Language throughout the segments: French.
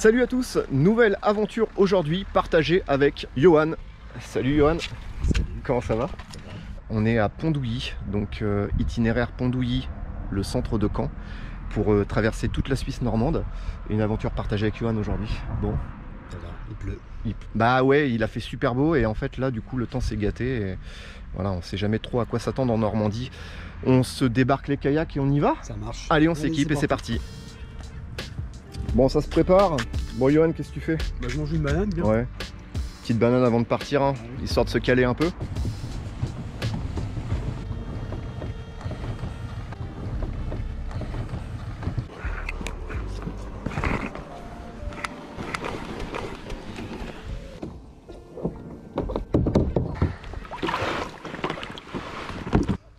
Salut à tous, nouvelle aventure aujourd'hui partagée avec Johan. Salut Johan. Salut. Comment ça va? On est à Pondouilly, donc itinéraire Pondouilly, le centre de Caen, pour traverser toute la Suisse normande. Une aventure partagée avec Johan aujourd'hui. Bon. Ça va, il pleut. Bah ouais, il a fait super beau et en fait là du coup le temps s'est gâté. Et voilà, on sait jamais trop à quoi s'attendre en Normandie. On se débarque les kayaks et on y va? Ça marche. Allez, on s'équipe et c'est parti. Bon, ça se prépare. Bon, Johan, qu'est-ce que tu fais? Bah, je mange une banane, bien. Ouais. Petite banane avant de partir, hein, histoire de se caler un peu.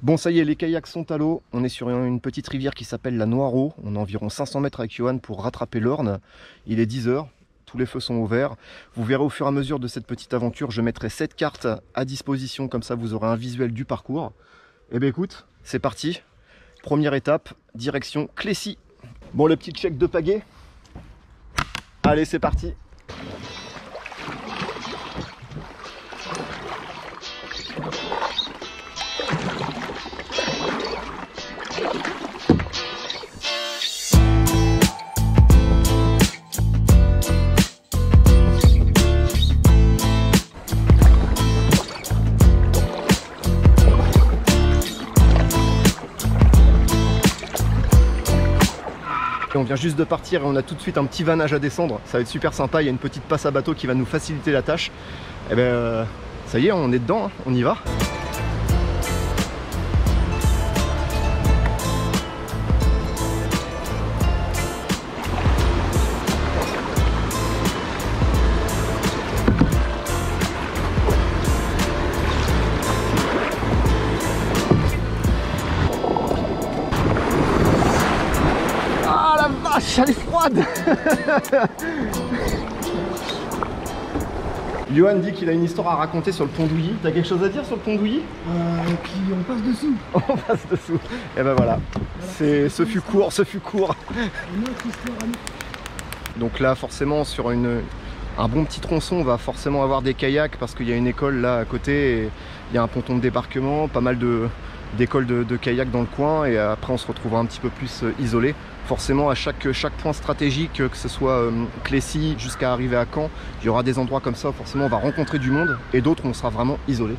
Bon, ça y est, les kayaks sont à l'eau. On est sur une petite rivière qui s'appelle la Noireau. On a environ 500 mètres avec Johan pour rattraper l'Orne. Il est 10 h. Tous les feux sont ouverts. Vous verrez au fur et à mesure de cette petite aventure, je mettrai 7 cartes à disposition. Comme ça, vous aurez un visuel du parcours. Et bien écoute, c'est parti. Première étape, direction Clécy. Bon, le petit check de pagaie. Allez, c'est parti. On vient juste de partir et on a tout de suite un petit vannage à descendre. Ça va être super sympa, il y a une petite passe à bateau qui va nous faciliter la tâche. Et ben ça y est, on est dedans, hein. On y va. Elle est froide. Johan dit qu'il a une histoire à raconter sur le Pondouilly. T'as quelque chose à dire sur le Pondouilly? Et puis on passe dessous. On passe dessous. Et ben voilà. Ce fut court, ce fut court. Une autre histoire à nous. Donc là forcément sur un bon petit tronçon on va forcément avoir des kayaks parce qu'il y a une école là à côté et il y a un ponton de débarquement, pas mal d'écoles de kayak dans le coin et après on se retrouvera un petit peu plus isolé. Forcément à chaque point stratégique, que ce soit Clécy jusqu'à arriver à Caen, il y aura des endroits comme ça, forcément on va rencontrer du monde et d'autres on sera vraiment isolé.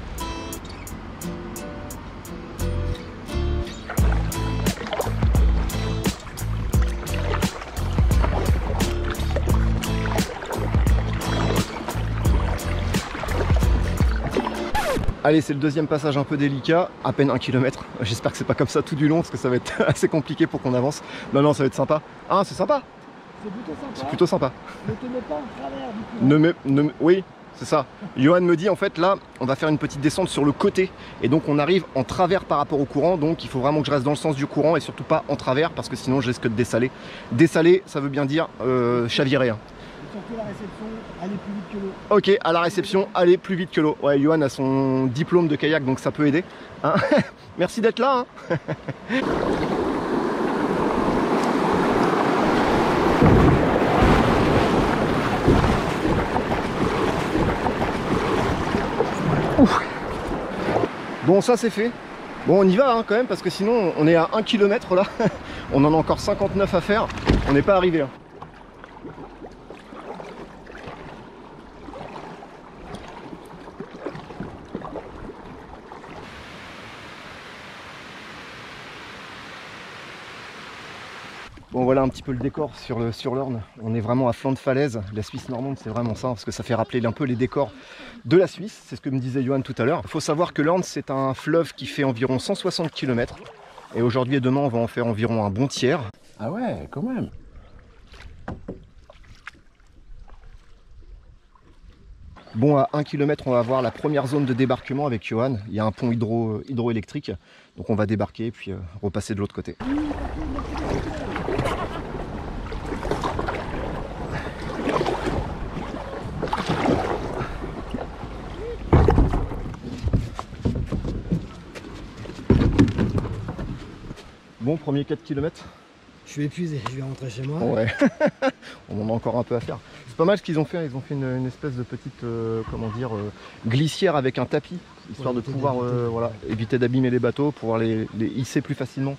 Allez, c'est le deuxième passage un peu délicat, à peine 1 km. J'espère que c'est pas comme ça tout du long parce que ça va être assez compliqué pour qu'on avance. Non, ça va être sympa. Ah, c'est sympa. C'est plutôt sympa. C'est plutôt sympa. Ne te mets pas en travers du coup. Oui, c'est ça. Johan me dit en fait là, on va faire une petite descente sur le côté et donc on arrive en travers par rapport au courant. Donc il faut vraiment que je reste dans le sens du courant et surtout pas en travers parce que sinon je risque de dessaler. Dessaler, ça veut bien dire chavirer. Hein. Surtout la réception, aller plus vite que l'eau. Ok, à la réception, aller plus vite que l'eau. Ouais, Johan a son diplôme de kayak, donc ça peut aider. Hein. Merci d'être là. Hein. Ouf. Bon, ça c'est fait. Bon, on y va hein, quand même, parce que sinon on est à 1 km là. On en a encore 59 à faire. On n'est pas arrivé. Hein. Bon voilà un petit peu le décor sur l'Orne. On est vraiment à flanc de falaise. La Suisse normande c'est vraiment ça, parce que ça fait rappeler un peu les décors de la Suisse. C'est ce que me disait Johan tout à l'heure. Il faut savoir que l'Orne c'est un fleuve qui fait environ 160 km. Et aujourd'hui et demain on va en faire environ un bon tiers. Ah ouais, quand même. Bon, à 1 km, on va avoir la première zone de débarquement avec Johan. Il y a un pont hydroélectrique. Donc on va débarquer et puis repasser de l'autre côté. Bon, premier 4 km. Je suis épuisé, je vais rentrer chez moi. Ouais, on en a encore un peu à faire. C'est pas mal ce qu'ils ont fait, ils ont fait une espèce de petite comment dire, glissière avec un tapis, histoire de pouvoir voilà, éviter d'abîmer les bateaux, pouvoir les hisser plus facilement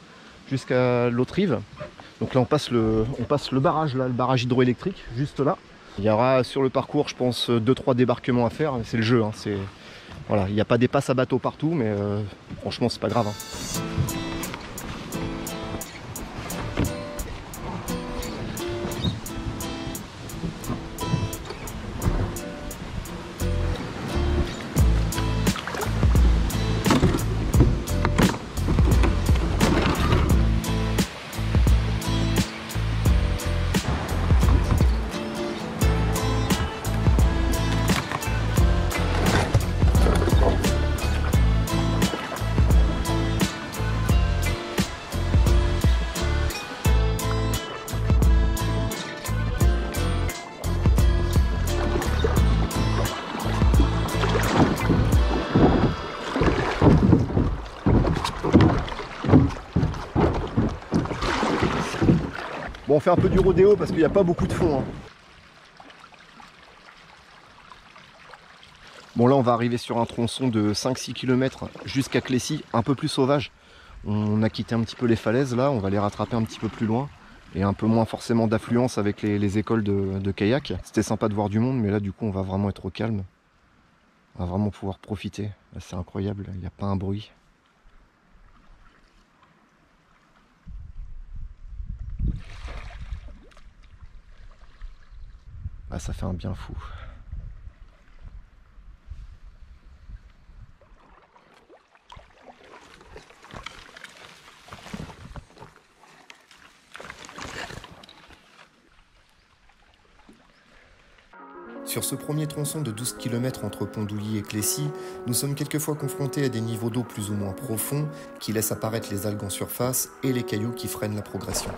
jusqu'à l'autre rive. Donc là on passe le barrage, là, le barrage hydroélectrique, juste là. Il y aura sur le parcours, je pense, 2-3 débarquements à faire, c'est le jeu. Hein, voilà, il n'y a pas des passes à bateau partout, mais franchement c'est pas grave. Hein. Bon, on fait un peu du rodéo parce qu'il n'y a pas beaucoup de fond. Hein. Bon, là, on va arriver sur un tronçon de 5-6 km jusqu'à Clécy, un peu plus sauvage. On a quitté un petit peu les falaises, là, on va les rattraper un petit peu plus loin. Et un peu moins forcément d'affluence avec les écoles de kayak. C'était sympa de voir du monde, mais là, du coup, on va vraiment être au calme. On va vraiment pouvoir profiter. C'est incroyable, il n'y a pas un bruit. Ah, ça fait un bien fou. Sur ce premier tronçon de 12 km entre Pondouilly et Clécy, nous sommes quelquefois confrontés à des niveaux d'eau plus ou moins profonds qui laissent apparaître les algues en surface et les cailloux qui freinent la progression.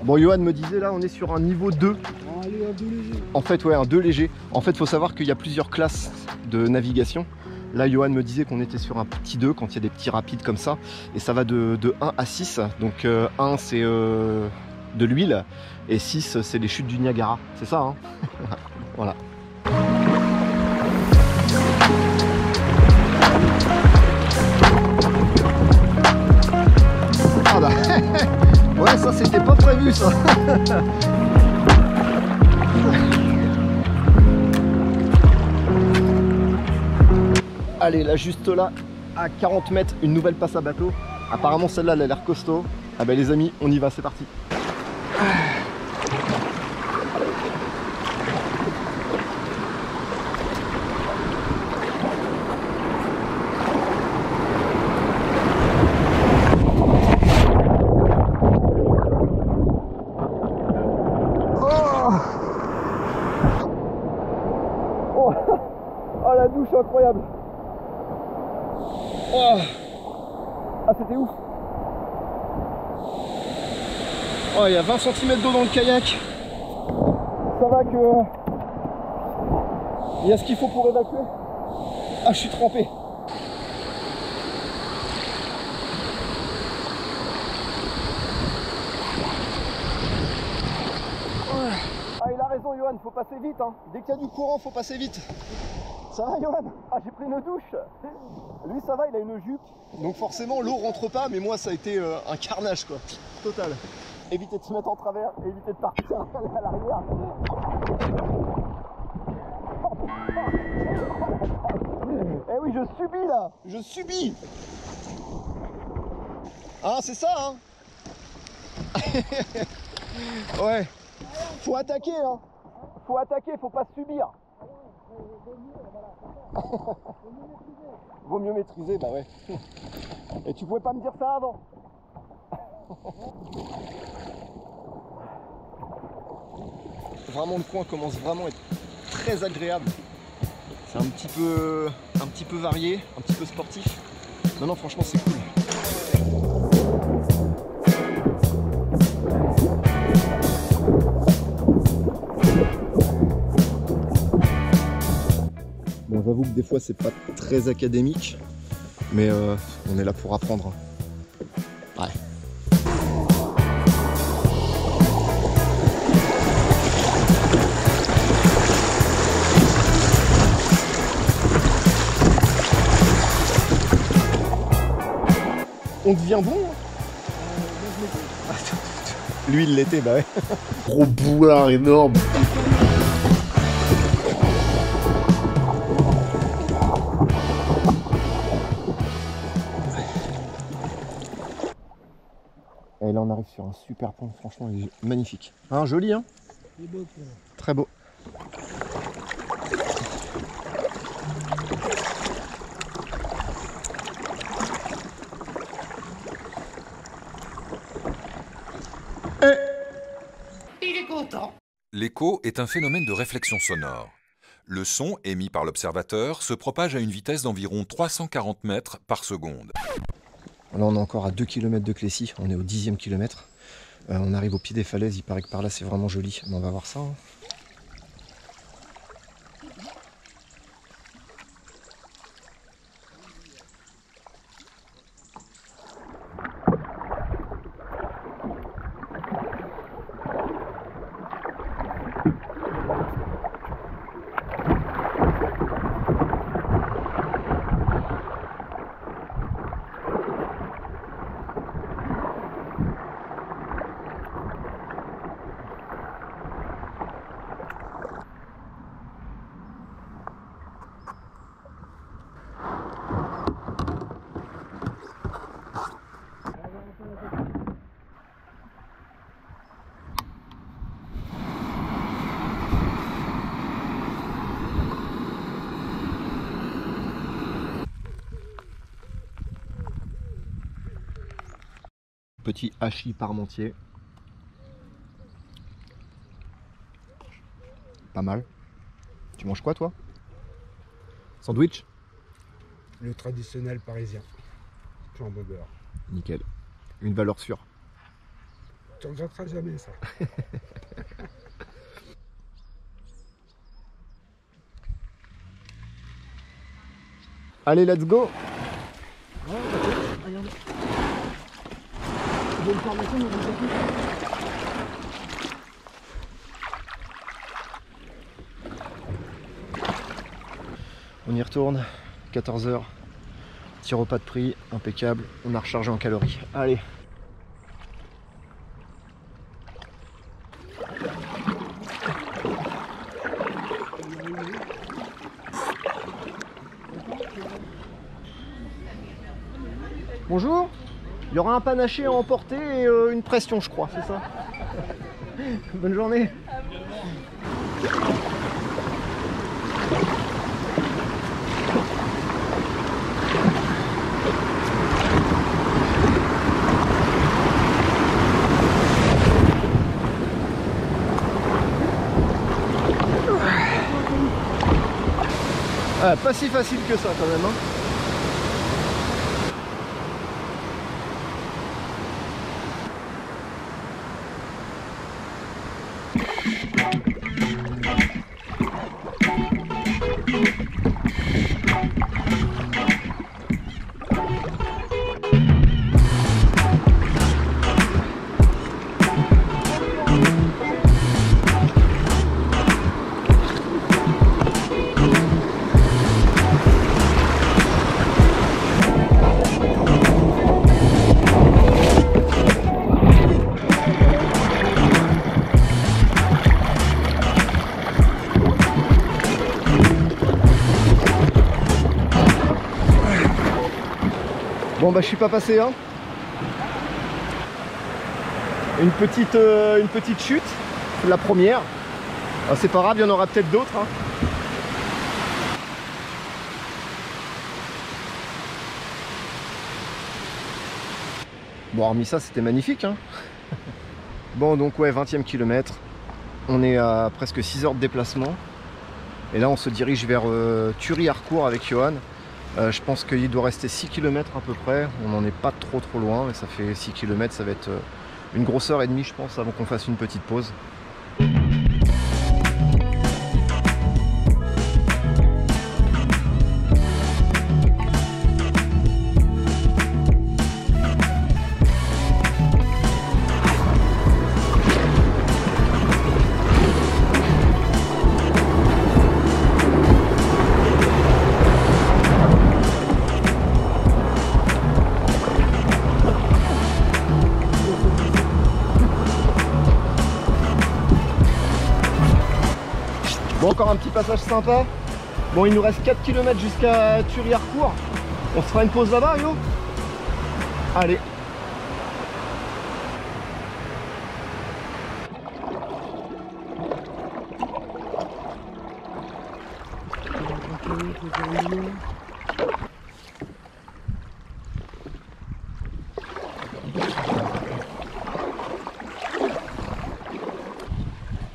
Bon, Johan me disait là on est sur un niveau 2. Allez, un 2 léger. En fait ouais, un 2 léger. En fait faut savoir qu'il y a plusieurs classes de navigation. Là Johan me disait qu'on était sur un petit 2 quand il y a des petits rapides comme ça. Et ça va de 1 à 6. Donc 1 c'est de l'huile et 6 c'est les chutes du Niagara. C'est ça hein. Voilà. Ah bah ouais, ça c'était pas prévu ça. Allez, là juste là, à 40 mètres, une nouvelle passe à bateau. Apparemment celle-là elle a l'air costaud. Ah bah les amis, on y va, c'est parti. Oh la douche incroyable. Oh. Ah c'était ouf. Oh il y a 20 cm d'eau dans le kayak. Ça va que il y a ce qu'il faut pour évacuer. Ah je suis trempé. Ah il a raison Johan, faut passer vite hein. Dès qu'il y a du courant faut passer vite. Ça va Johan? Ah j'ai pris une douche. Lui ça va, il a une jupe. Donc forcément l'eau rentre pas, mais moi ça a été un carnage quoi. Total. Évitez de se mettre en travers, évitez de partir à l'arrière. Eh oui je subis là. Je subis. Hein c'est ça hein. Ouais. Faut attaquer hein. Faut attaquer, faut pas subir. Vaut mieux maîtriser, bah ouais. Et tu pouvais pas me dire ça avant. Vraiment le coin commence vraiment à être très agréable. C'est un petit peu varié, un petit peu sportif. Non, franchement c'est cool. Bon, j'avoue que des fois c'est pas très académique, mais on est là pour apprendre. Ouais. On devient bon hein. Lui il l'était, bah ouais. Gros boulard énorme. Et là on arrive sur un super pont, franchement il est magnifique. Hein, joli hein. Il est beau, très beau. Il est content. L'écho est un phénomène de réflexion sonore. Le son émis par l'observateur se propage à une vitesse d'environ 340 mètres par seconde. Là on est encore à 2 km de Clécy, on est au 10e kilomètre. On arrive au pied des falaises, il paraît que par là c'est vraiment joli. Mais on va voir ça. Hein. Petit hachis parmentier. Pas mal. Tu manges quoi toi? Sandwich? Le traditionnel parisien. Jambon beurre. Nickel. Une valeur sûre. Tu ne regretteras jamais ça. Allez, let's go! Ouais, regardez. Il y a une formation dans le tapis. On y retourne, 14 h, petit repas de prix, impeccable, on a rechargé en calories. Allez. Bonjour, il y aura un panaché à emporter et une pression je crois, c'est ça? Bonne journée. Ah, pas si facile que ça quand même hein. Bon bah je suis pas passé hein. Une petite chute, la première. Ah, c'est pas grave, il y en aura peut-être d'autres hein. Bon, hormis ça, c'était magnifique, hein. Bon, donc ouais, 20e kilomètre. On est à presque 6 heures de déplacement. Et là, on se dirige vers Thury-Harcourt avec Johan. Je pense qu'il doit rester 6 km à peu près. On n'en est pas trop loin, mais ça fait 6 km. Ça va être une grosse heure et demie, je pense, avant qu'on fasse une petite pause. Bon, encore un petit passage sympa. Bon, il nous reste 4 km jusqu'à Thury-Harcourt. On se fera une pause là-bas, Yo? Allez.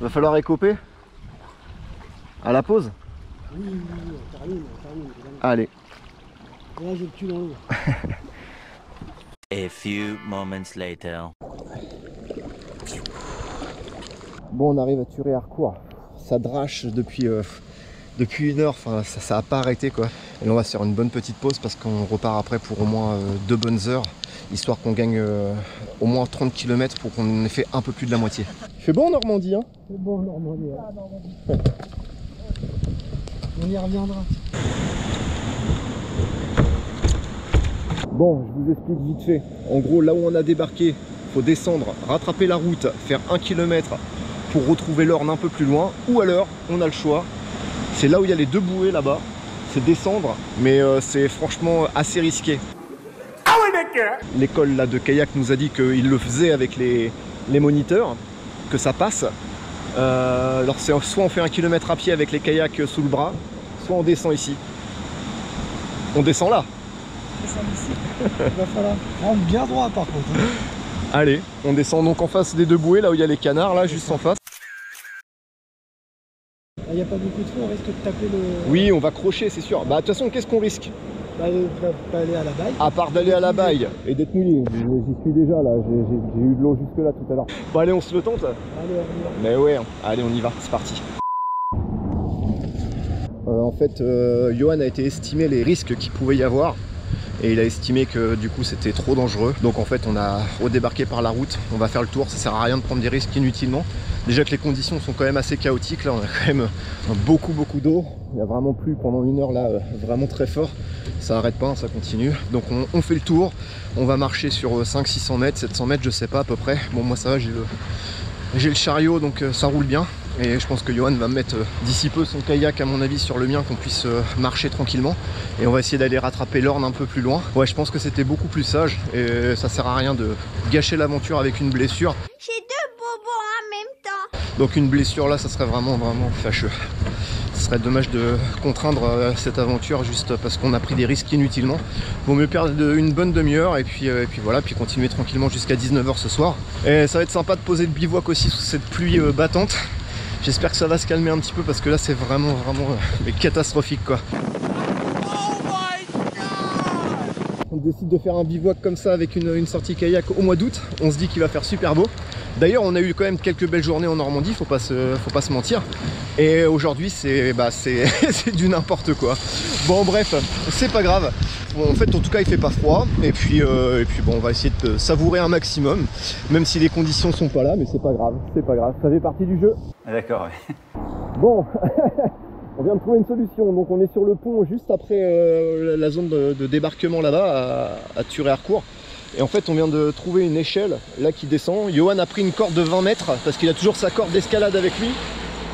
Va falloir écoper à la pause. Oui, on termine. Allez. Là, j'ai le cul dans l'eau. A few moments later. Bon, on arrive à Thury-Harcourt. Ça drache depuis une heure, enfin ça a pas arrêté quoi. Et là, on va se faire une bonne petite pause parce qu'on repart après pour au moins 2 bonnes heures, histoire qu'on gagne au moins 30 km pour qu'on ait fait un peu plus de la moitié. Il fait bon en Normandie, hein? C'est bon, Normandie. Ah, Normandie. On y reviendra. Bon, je vous explique vite fait. En gros, là où on a débarqué, il faut descendre, rattraper la route, faire 1 km pour retrouver l'Orne un peu plus loin. Ou alors, on a le choix. C'est là où il y a les 2 bouées là-bas. C'est descendre, mais c'est franchement assez risqué. L'école là de kayak nous a dit qu'il le faisait avec les moniteurs, que ça passe. Alors soit on fait 1 km à pied avec les kayaks sous le bras, soit on descend ici. On descend là. Il va falloir prendre bien droit par contre. Hein. Allez, on descend donc en face des 2 bouées, là où il y a les canards, là juste en face. Il n'y a pas beaucoup de feu, on risque de taper le... Oui, on va crocher, c'est sûr. Bah de toute façon, qu'est-ce qu'on risque? Bah, pas aller à la baille. À part d'aller à la baille et d'être mouillé. J'y suis déjà là, j'ai eu de l'eau jusque là tout à l'heure. Bon allez, on se le tente. Allez, on y va. Mais ouais, allez on y va, c'est parti. En fait, Johan a été estimé les risques qu'il pouvait y avoir. Et il a estimé que du coup c'était trop dangereux. Donc en fait on a redébarqué par la route, on va faire le tour, ça sert à rien de prendre des risques inutilement. Déjà que les conditions sont quand même assez chaotiques, là on a quand même beaucoup d'eau. Il y a vraiment plu pendant 1 heure là, vraiment très fort. Ça arrête pas, ça continue. Donc on fait le tour, on va marcher sur 500-600 mètres, 700 mètres je sais pas à peu près. Bon moi ça va, j'ai le chariot donc ça roule bien. Et je pense que Johan va mettre d'ici peu son kayak à mon avis sur le mien, qu'on puisse marcher tranquillement. Et on va essayer d'aller rattraper l'Orne un peu plus loin. Ouais, je pense que c'était beaucoup plus sage et ça sert à rien de gâcher l'aventure avec une blessure. J'ai 2 bobos en même temps. Donc une blessure là, ça serait vraiment fâcheux. Ce serait dommage de contraindre cette aventure juste parce qu'on a pris des risques inutilement. Vaut mieux perdre une bonne demi-heure et puis voilà, puis continuer tranquillement jusqu'à 19 h ce soir. Et ça va être sympa de poser le bivouac aussi sous cette pluie battante. J'espère que ça va se calmer un petit peu parce que là c'est vraiment catastrophique quoi. On décide de faire un bivouac comme ça avec une sortie kayak au mois d'août. On se dit qu'il va faire super beau. D'ailleurs on a eu quand même quelques belles journées en Normandie, faut pas se mentir. Et aujourd'hui c'est du n'importe quoi. Bon bref, c'est pas grave. Bon, en fait en tout cas il fait pas froid. Et puis bon on va essayer de savourer un maximum. Même si les conditions sont pas là, mais c'est pas grave. Ça fait partie du jeu. D'accord, ouais. Bon, on vient de trouver une solution. Donc on est sur le pont juste après la zone de débarquement là-bas à Thury-Harcourt. Et en fait on vient de trouver une échelle là qui descend. Johan a pris une corde de 20 mètres parce qu'il a toujours sa corde d'escalade avec lui.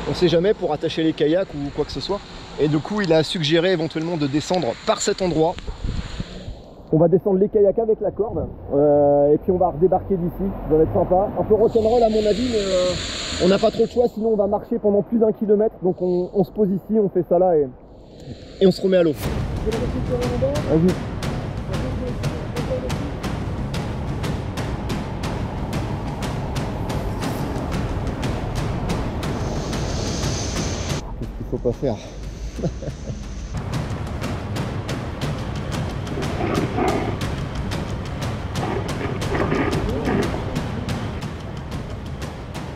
On sait jamais, pour attacher les kayaks ou quoi que ce soit. Et du coup il a suggéré éventuellement de descendre par cet endroit. On va descendre les kayaks avec la corde et puis on va redébarquer d'ici. Ça va être sympa. Un peu rock'n'roll à mon avis, mais on n'a pas trop de choix, sinon on va marcher pendant plus d'1 kilomètre. Donc on se pose ici, on fait ça là et on se remet à l'eau. Vas-y. faut pas faire.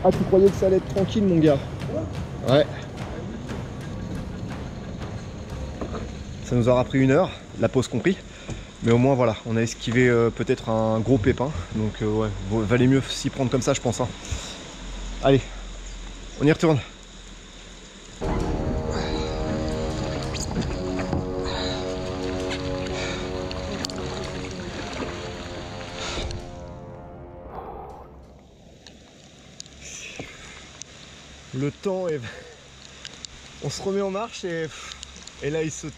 Ah, tu croyais que ça allait être tranquille, mon gars? Ouais. Ça nous aura pris 1 heure, la pause compris. Mais au moins, voilà, on a esquivé peut-être un gros pépin. Donc, ouais, valait mieux s'y prendre comme ça, je pense. Hein. Allez, on y retourne. Le temps est... On se remet en marche et là il se...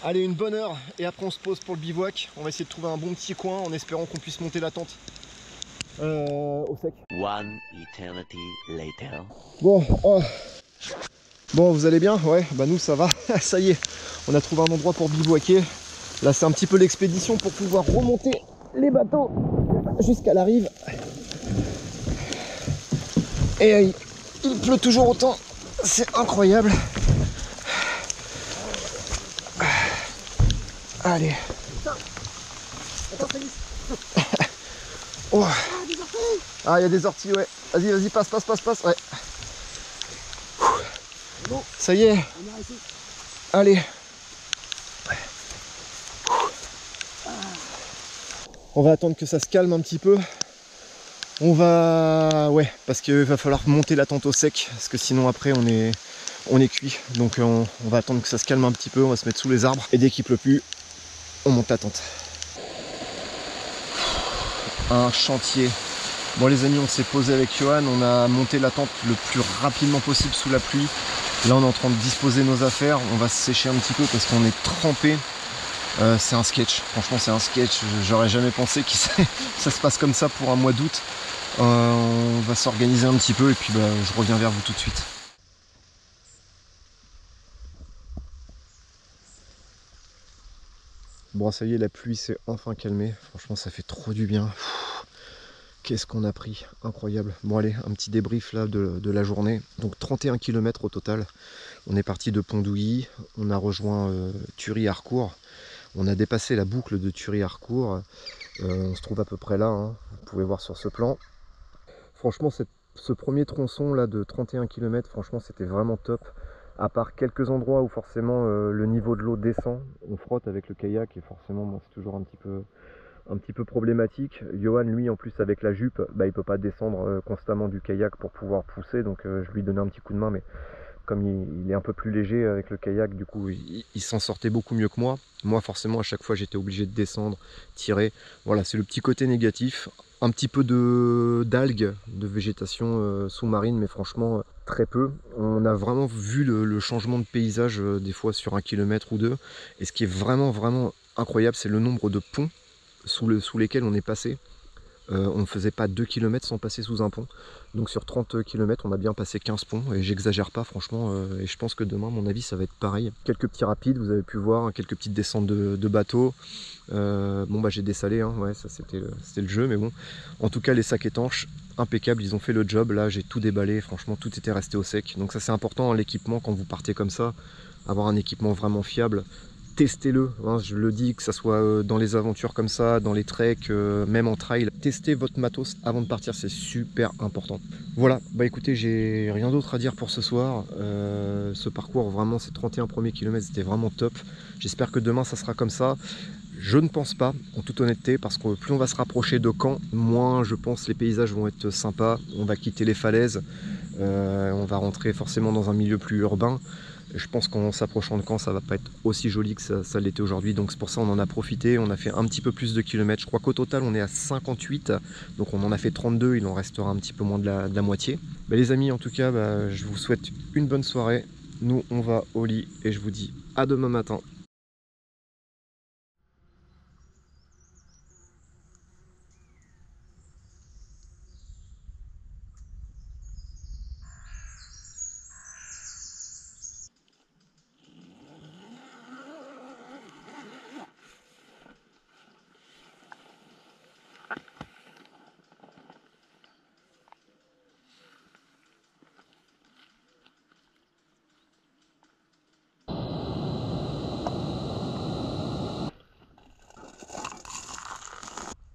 Allez, une bonne heure et après on se pose pour le bivouac. On va essayer de trouver un bon petit coin en espérant qu'on puisse monter la tente au sec. One eternity later. Bon, oh. Bon, vous allez bien? Ouais, bah nous ça va. Ça y est, on a trouvé un endroit pour bivouaquer. Là c'est un petit peu l'expédition pour pouvoir remonter les bateaux jusqu'à la rive. Et il pleut toujours autant, c'est incroyable. Allez. Oh. Ah, il y a des orties, ouais. Vas-y, vas-y, passe, ouais. Ça y est. Allez. On va attendre que ça se calme un petit peu. On va... Ouais, parce qu'il va falloir monter la tente au sec, parce que sinon après on est cuit. Donc on va attendre que ça se calme un petit peu, on va se mettre sous les arbres. Et dès qu'il pleut plus, on monte la tente. Un chantier. Bon les amis, on s'est posé avec Johan, on a monté la tente le plus rapidement possible sous la pluie. Là on est en train de disposer nos affaires, on va se sécher un petit peu parce qu'on est trempé. C'est un sketch, franchement c'est un sketch, j'aurais jamais pensé que ça se passe comme ça pour un mois d'août. On va s'organiser un petit peu et puis je reviens vers vous tout de suite. Bon ça y est, la pluie s'est enfin calmée, franchement ça fait trop du bien. Qu'est-ce qu'on a pris, incroyable. Bon allez, un petit débrief là de la journée. Donc 31 km au total, on est parti de Pondouilly, on a rejoint Thury-Harcourt. On a dépassé la boucle de Thury-Harcourt, on se trouve à peu près là, hein. Vous pouvez voir sur ce plan. Franchement, ce premier tronçon là de 31 km, franchement c'était vraiment top. À part quelques endroits où forcément le niveau de l'eau descend, on frotte avec le kayak et forcément moi, c'est toujours un petit peu problématique. Johan lui en plus avec la jupe, il peut pas descendre constamment du kayak pour pouvoir pousser, donc je lui donnais un petit coup de main, mais comme il est un peu plus léger avec le kayak, du coup il s'en sortait beaucoup mieux que moi. Moi forcément à chaque fois j'étais obligé de descendre, tirer. Voilà, c'est le petit côté négatif. Un petit peu d'algues, de végétation sous-marine, mais franchement très peu. On a vraiment vu le changement de paysage des fois sur 1 kilomètre ou 2. Et ce qui est vraiment incroyable, c'est le nombre de ponts sous lesquels on est passé. On ne faisait pas 2 km sans passer sous un pont. Donc sur 30 km, on a bien passé 15 ponts. Et j'exagère pas, franchement. Et je pense que demain, à mon avis, ça va être pareil. Quelques petits rapides, vous avez pu voir, hein, quelques petites descentes de bateaux. Bon, j'ai dessalé, hein. Ouais, ça c'était le jeu. Mais bon, en tout cas, les sacs étanches, impeccables. Ils ont fait le job. Là, j'ai tout déballé. Franchement, tout était resté au sec. Donc ça, c'est important, hein, l'équipement, quand vous partez comme ça. Avoir un équipement vraiment fiable. Testez-le, hein, je le dis, que ce soit dans les aventures comme ça, dans les treks, même en trail. Testez votre matos avant de partir, c'est super important. Voilà, écoutez, j'ai rien d'autre à dire pour ce soir. Ce parcours, vraiment, ces 31 premiers kilomètres, c'était vraiment top. J'espère que demain, ça sera comme ça. Je ne pense pas, en toute honnêteté, parce que plus on va se rapprocher de Caen, moins je pense les paysages vont être sympas. On va quitter les falaises, on va rentrer forcément dans un milieu plus urbain. Je pense qu'en s'approchant de Caen, ça va pas être aussi joli que ça l'était aujourd'hui. Donc c'est pour ça qu'on en a profité. On a fait un petit peu plus de kilomètres. Je crois qu'au total, on est à 58. Donc on en a fait 32. Il en restera un petit peu moins de la moitié. Les amis, en tout cas, je vous souhaite une bonne soirée. Nous, on va au lit et je vous dis à demain matin.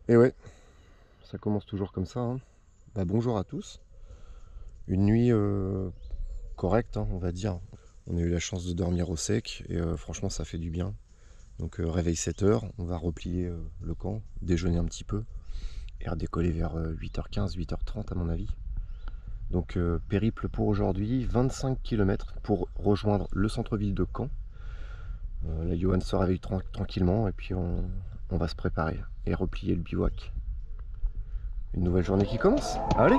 Et ouais, ça commence toujours comme ça. Hein. Bah, bonjour à tous. Une nuit correcte, hein, on va dire. On a eu la chance de dormir au sec et franchement ça fait du bien. Donc réveil 7 h, on va replier le camp, déjeuner un petit peu et redécoller vers 8h15, 8h30 à mon avis. Donc périple pour aujourd'hui, 25 km pour rejoindre le centre-ville de Caen. Là Johan se réveille tranquillement et puis on va se préparer et replier le bivouac. Une nouvelle journée qui commence. Allez!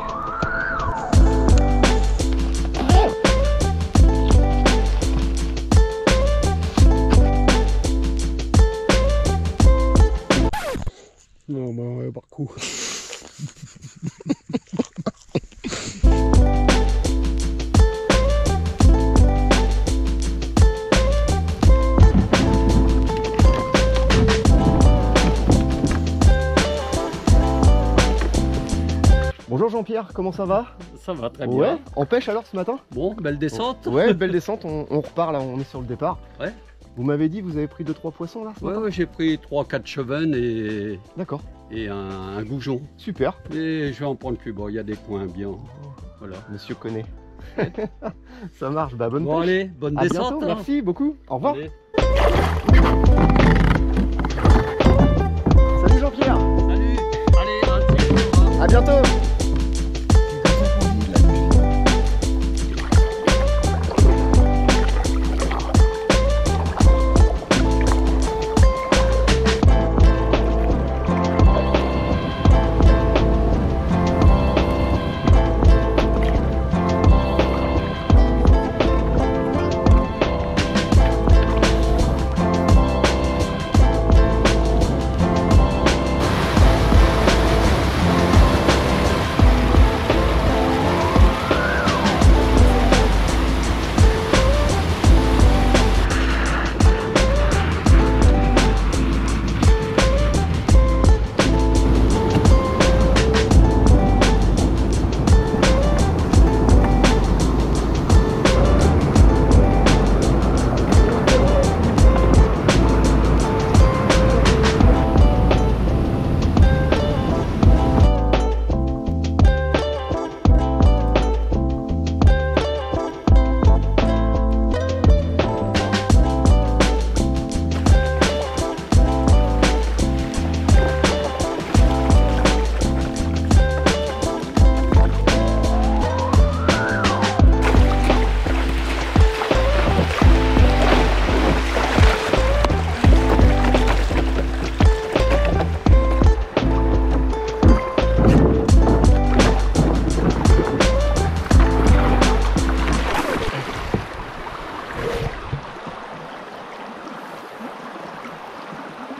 Non, bah ouais, par coup. Bonjour Jean-Pierre, comment ça va? Ça va très bien. Ouais, en pêche alors ce matin? Bon, belle descente. Ouais, belle descente, on repart là, on est sur le départ. Ouais. Vous m'avez dit que vous avez pris 2-3 poissons là? Ouais, j'ai pris 3-4 chevennes D'accord. et un goujon. Super. Et je vais en prendre plus. Bon, il y a des coins bien. Voilà. Monsieur connaît. Ça marche, bah bonne Bon, pêche. allez, bonne À descente. bientôt, hein. merci beaucoup. Au revoir. Allez. Salut Jean-Pierre. Salut. Allez, À bientôt.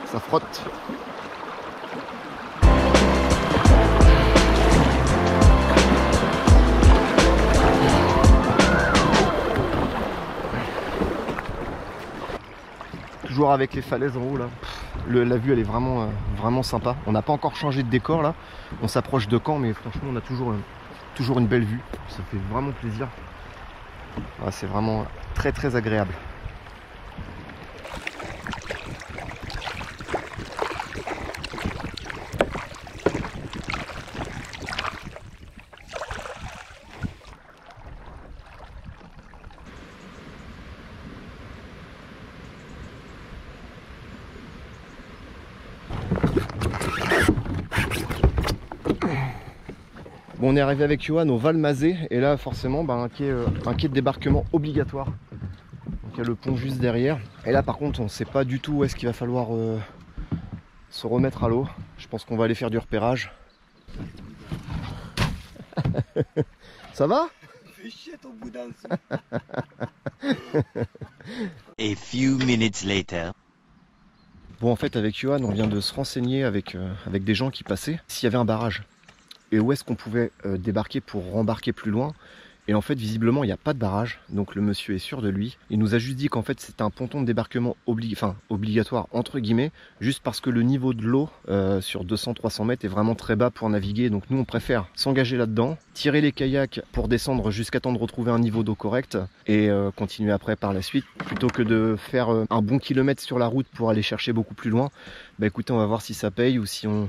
Ça frotte. Toujours avec les falaises en haut là. La vue elle est vraiment, vraiment sympa. On n'a pas encore changé de décor là. On s'approche de Caen mais franchement on a toujours une belle vue. Ça fait vraiment plaisir. Ouais, c'est vraiment très très agréable. Bon, on est arrivé avec Johan au Val-Mazé et là forcément un quai de débarquement obligatoire. Donc il y a le pont juste derrière. Et là par contre on ne sait pas du tout où est-ce qu'il va falloir se remettre à l'eau. Je pense qu'on va aller faire du repérage. Ça va? Fais chier ton boudin. A few minutes later. Bon en fait avec Johan on vient de se renseigner avec des gens qui passaient s'il y avait un barrage. Et où est-ce qu'on pouvait débarquer pour rembarquer plus loin. Et en fait, visiblement, il n'y a pas de barrage, donc le monsieur est sûr de lui. Il nous a juste dit qu'en fait, c'est un ponton de débarquement obligatoire, entre guillemets, juste parce que le niveau de l'eau sur 200-300 mètres est vraiment très bas pour naviguer. Donc nous, on préfère s'engager là-dedans, tirer les kayaks pour descendre jusqu'à temps de retrouver un niveau d'eau correct et continuer après par la suite, plutôt que de faire un bon kilomètre sur la route pour aller chercher beaucoup plus loin. Bah écoutez, on va voir si ça paye ou si on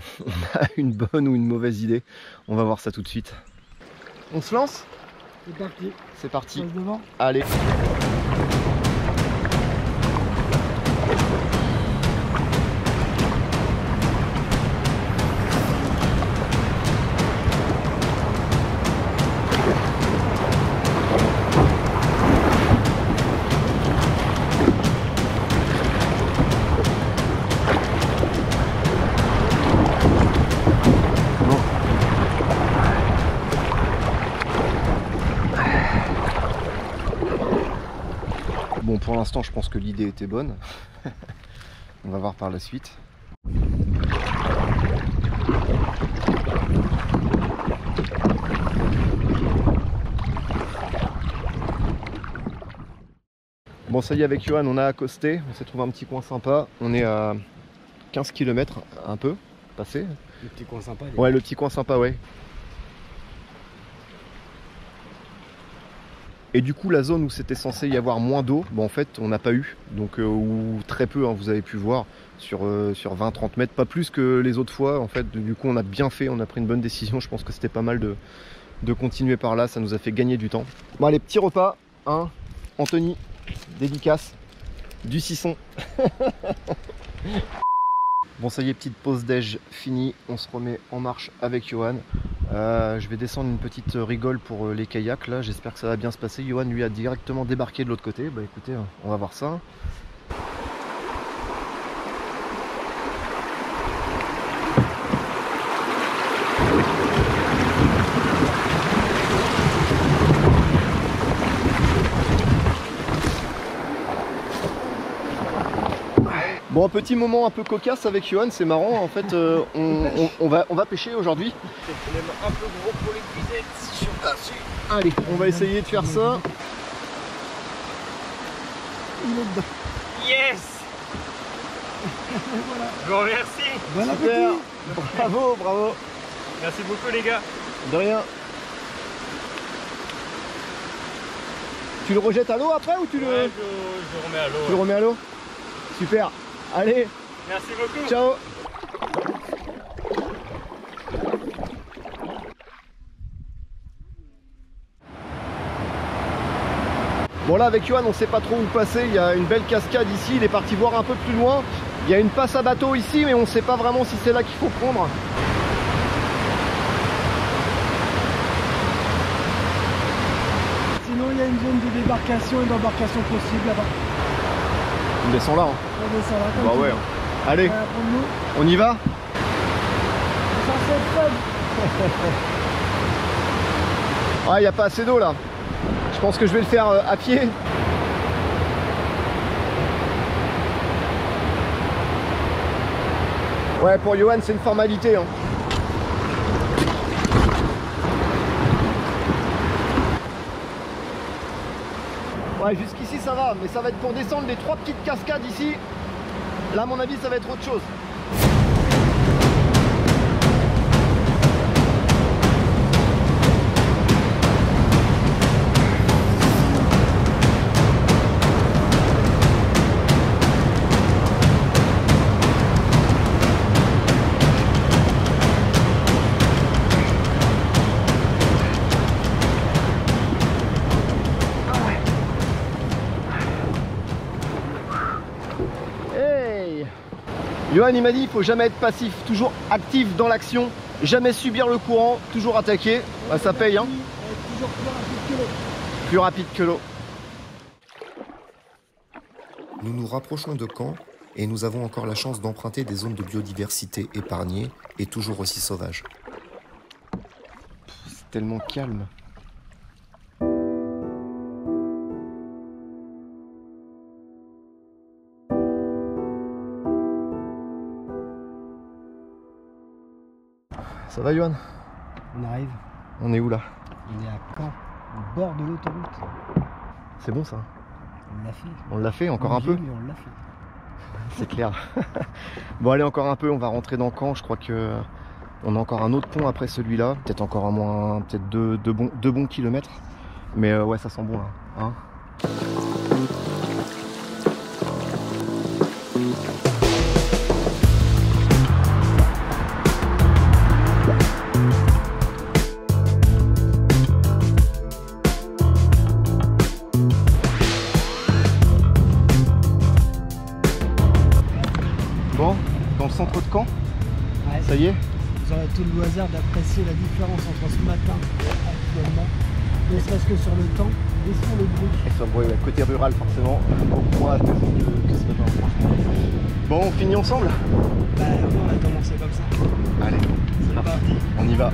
a une bonne ou une mauvaise idée. On va voir ça tout de suite. On se lance ? C'est parti. C'est parti. Passe devant. Allez. Bon, pour l'instant, je pense que l'idée était bonne. On va voir par la suite. Bon, ça y est, avec Johan, on a accosté. On s'est trouvé un petit coin sympa. On est à 15 km, un peu, passé. Le petit coin sympa. Ouais, le petit coin sympa, ouais. Et du coup, la zone où c'était censé y avoir moins d'eau, bon, en fait, on n'a pas eu. Donc, ou très peu, hein, vous avez pu voir, sur 20-30 mètres, pas plus que les autres fois. En fait, du coup, on a bien fait, on a pris une bonne décision. Je pense que c'était pas mal de continuer par là. Ça nous a fait gagner du temps. Bon, allez, petit repas. Hein. Anthony, dédicace, du Cisson. Bon, ça y est, petite pause déj finie. On se remet en marche avec Johan. Je vais descendre une petite rigole pour les kayaks là, j'espère que ça va bien se passer. Johan lui a directement débarqué de l'autre côté. Bah écoutez, on va voir ça. Bon, un petit moment un peu cocasse avec Johan, c'est marrant, en fait on va pêcher aujourd'hui. C'est même un peu gros pour les cuisettes si je suis dessus. Allez, on va essayer de faire ça. Il est dedans. Yes. Voilà. Je vous remercie. Bon Super, appétit. bravo, bravo. Merci beaucoup les gars. De rien. Tu le rejettes à l'eau après ou tu le... Ouais, je remets à l'eau. Tu le remets à l'eau? Super. Allez, Merci beaucoup. ciao. Bon là avec Johan on sait pas trop où passer, il y a une belle cascade ici, il est parti voir un peu plus loin. Il y a une passe à bateau ici mais on sait pas vraiment si c'est là qu'il faut prendre. Sinon il y a une zone de débarcation et d'embarcation possible là-bas. On descend là. Hein. On descend là. Bah comme ouais. tu veux. Allez, Prends-nous. on y va? C'est censé être fun. Ah, il n'y a pas assez d'eau là. Je pense que je vais le faire à pied. Ouais, pour Johan, c'est une formalité. Hein. Ouais, jusqu'ici ça va, mais ça va être pour descendre les 3 petites cascades ici. Là, à mon avis, ça va être autre chose. Johan il m'a dit il faut jamais être passif, toujours actif dans l'action, jamais subir le courant, toujours attaquer. Bah, ça paye hein. Toujours plus rapide que l'eau. Plus rapide que l'eau. Nous nous rapprochons de Caen et nous avons encore la chance d'emprunter des zones de biodiversité épargnées et toujours aussi sauvages. C'est tellement calme. Ça va Johan? On arrive. On est où là? On est à Caen. au bord de l'autoroute. C'est bon ça. On l'a fait. On l'a fait encore un peu. Mais on l'a fait. C'est clair. Bon allez, encore un peu, on va rentrer dans Caen. Je crois que on a encore un autre pont après celui-là. Peut-être encore un moins, peut-être deux bons kilomètres. Mais ouais, ça sent bon là. Hein. Bon, dans le centre de Caen, Ouais, ça y est. vous aurez tout le loisir d'apprécier la différence entre ce matin et actuellement. Ne serait-ce que sur le temps et sur le bruit. Et sur le bruit, ouais, côté rural forcément, beaucoup moins intéressant que ce matin, franchement. Bon, on finit ensemble? Bah oui, on a commencé comme ça. Allez, C'est parti. on y va.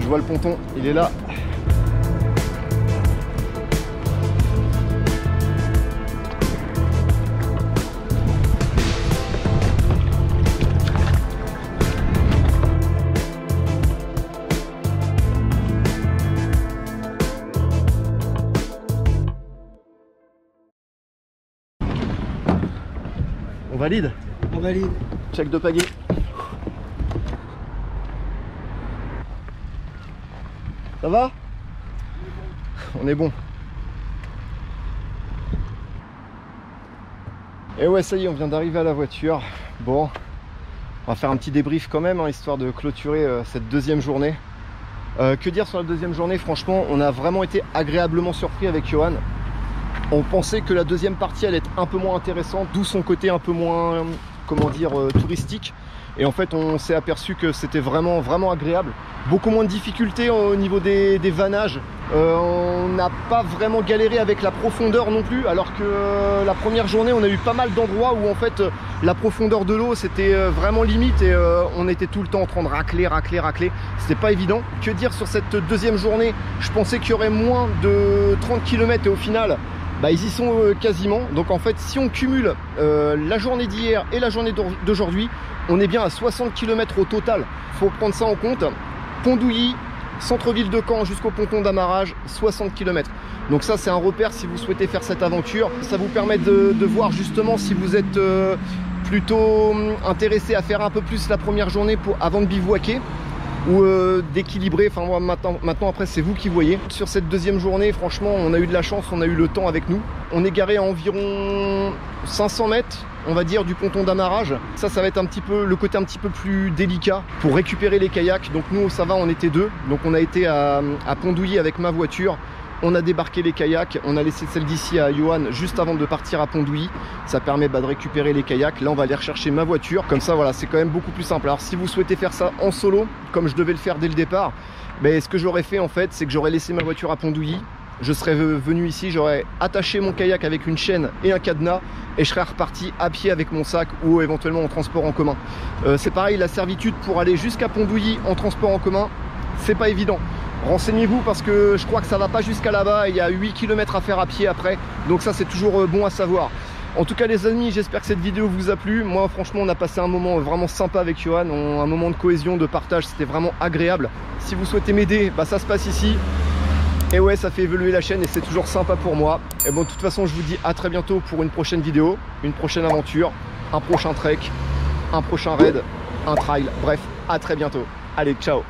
Je vois le ponton, il est là. On valide? On valide. Check de pagaie. Ça va? On est bon. Et ouais, ça y est, on vient d'arriver à la voiture. Bon, on va faire un petit débrief quand même, hein, histoire de clôturer cette deuxième journée. Que dire sur la deuxième journée? Franchement, on a vraiment été agréablement surpris avec Johan. On pensait que la deuxième partie allait être un peu moins intéressante, d'où son côté un peu moins, comment dire, touristique. Et en fait, on s'est aperçu que c'était vraiment agréable. Beaucoup moins de difficultés au niveau des vannages. On n'a pas vraiment galéré avec la profondeur non plus, alors que la première journée, on a eu pas mal d'endroits où en fait la profondeur de l'eau c'était vraiment limite et on était tout le temps en train de racler. C'était pas évident. Que dire sur cette deuxième journée? Je pensais qu'il y aurait moins de 30 km et au final, bah, ils y sont quasiment. Donc en fait, si on cumule la journée d'hier et la journée d'aujourd'hui, on est bien à 60 km au total. Faut prendre ça en compte. Pont-d'Ouilly, centre-ville de Caen jusqu'au ponton d'amarrage, 60 km. Donc ça, c'est un repère si vous souhaitez faire cette aventure. Ça vous permet de voir justement si vous êtes plutôt intéressé à faire un peu plus la première journée avant de bivouaquer ou d'équilibrer. Enfin moi, maintenant après c'est vous qui voyez. Sur cette deuxième journée, franchement, on a eu de la chance, on a eu le temps avec nous. On est garé à environ 500 mètres, on va dire, du ponton d'amarrage. Ça va être un petit peu le côté un petit peu plus délicat pour récupérer les kayaks. Donc nous, ça va, on était deux. Donc on a été à Pont-d'Ouilly avec ma voiture. On a débarqué les kayaks, on a laissé celle d'ici à Johan juste avant de partir à Pont-d'Ouilly. Ça permet de récupérer les kayaks. Là, on va aller rechercher ma voiture. Comme ça, voilà, c'est quand même beaucoup plus simple. Alors, si vous souhaitez faire ça en solo, comme je devais le faire dès le départ, ben, ce que j'aurais fait en fait, c'est que j'aurais laissé ma voiture à Pont-d'Ouilly. Je serais venu ici, j'aurais attaché mon kayak avec une chaîne et un cadenas et je serais reparti à pied avec mon sac ou éventuellement en transport en commun. C'est pareil, la servitude pour aller jusqu'à Pont-d'Ouilly en transport en commun, c'est pas évident. Renseignez-vous parce que je crois que ça va pas jusqu'à là-bas, il y a 8 km à faire à pied après, donc ça c'est toujours bon à savoir. En tout cas les amis, j'espère que cette vidéo vous a plu. Moi franchement on a passé un moment vraiment sympa avec Johan, un moment de cohésion, de partage, c'était vraiment agréable. Si vous souhaitez m'aider, bah, ça se passe ici. Et ouais, ça fait évoluer la chaîne et c'est toujours sympa pour moi. Et bon, de toute façon, je vous dis à très bientôt pour une prochaine vidéo, une prochaine aventure, un prochain trek, un prochain raid, un trail. Bref, à très bientôt. Allez, ciao!